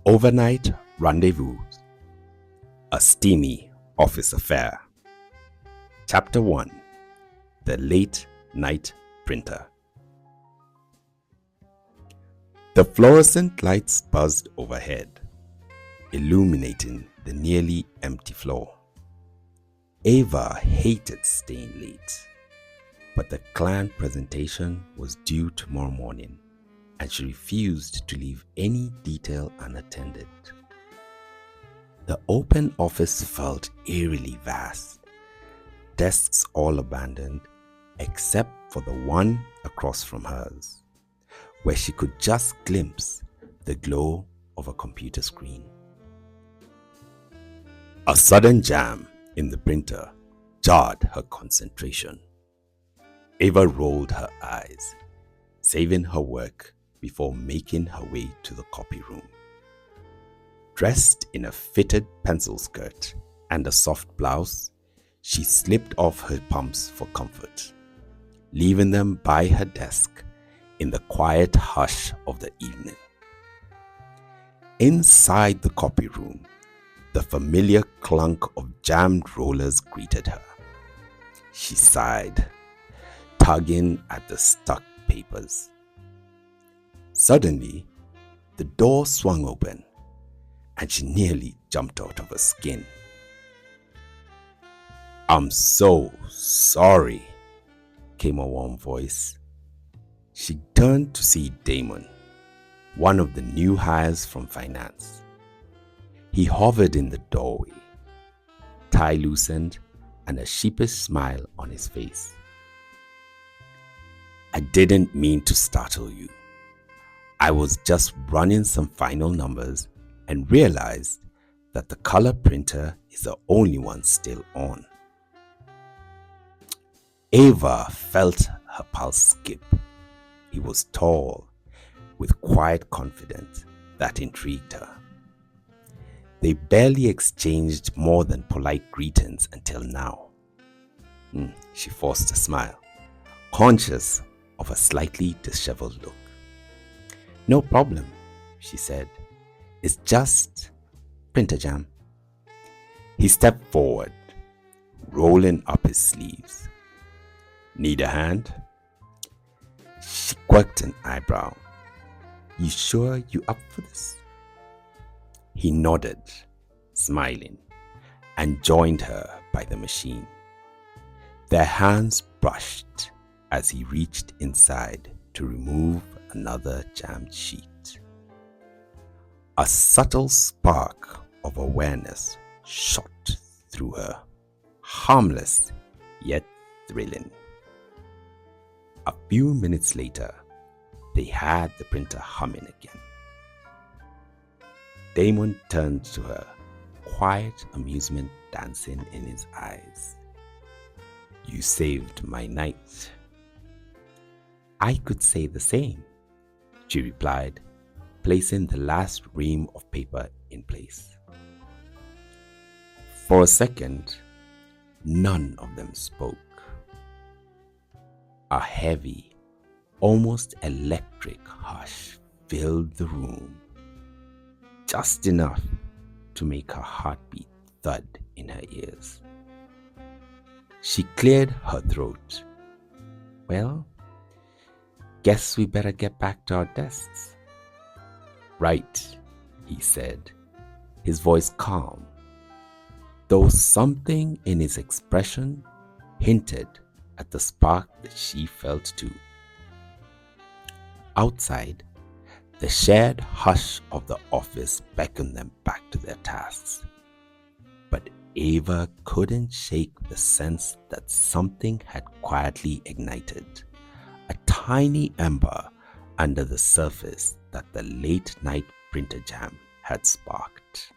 Overnight Rendezvous, a steamy office affair. Chapter 1, The Late Night Printer. The fluorescent lights buzzed overhead, illuminating the nearly empty floor. Ava hated staying late, but the client presentation was due tomorrow morning, and she refused to leave any detail unattended. The open office felt eerily vast, desks all abandoned except for the one across from hers, where she could just glimpse the glow of a computer screen. A sudden jam in the printer jarred her concentration. Ava rolled her eyes, saving her work before making her way to the copy room. Dressed in a fitted pencil skirt and a soft blouse, she slipped off her pumps for comfort, leaving them by her desk in the quiet hush of the evening. Inside the copy room, the familiar clunk of jammed rollers greeted her. She sighed, tugging at the stuck papers. Suddenly, the door swung open, and she nearly jumped out of her skin. "I'm so sorry," came a warm voice. She turned to see Damon, one of the new hires from finance. He hovered in the doorway, tie loosened and a sheepish smile on his face. "I didn't mean to startle you. I was just running some final numbers and realized that the color printer is the only one still on." Ava felt her pulse skip. He was tall, with quiet confidence that intrigued her. They barely exchanged more than polite greetings until now. She forced a smile, conscious of a slightly disheveled look. "No problem," she said. "It's just printer jam." He stepped forward, rolling up his sleeves. "Need a hand?" She quirked an eyebrow. "You sure you up for this?" He nodded, smiling, and joined her by the machine. Their hands brushed as he reached inside to remove another jammed sheet. A subtle spark of awareness shot through her, harmless yet thrilling. A few minutes later, they had the printer humming again. Damon turned to her, quiet amusement dancing in his eyes. "You saved my night." "I could say the same," she replied, placing the last ream of paper in place. For a second, none of them spoke. A heavy, almost electric hush filled the room, just enough to make her heartbeat thud in her ears. She cleared her throat. "Well, guess we better get back to our desks." "Right," he said, his voice calm, though something in his expression hinted at the spark that she felt too. Outside, the shared hush of the office beckoned them back to their tasks. But Ava couldn't shake the sense that something had quietly ignited, a tiny ember under the surface that the late night printer jam had sparked.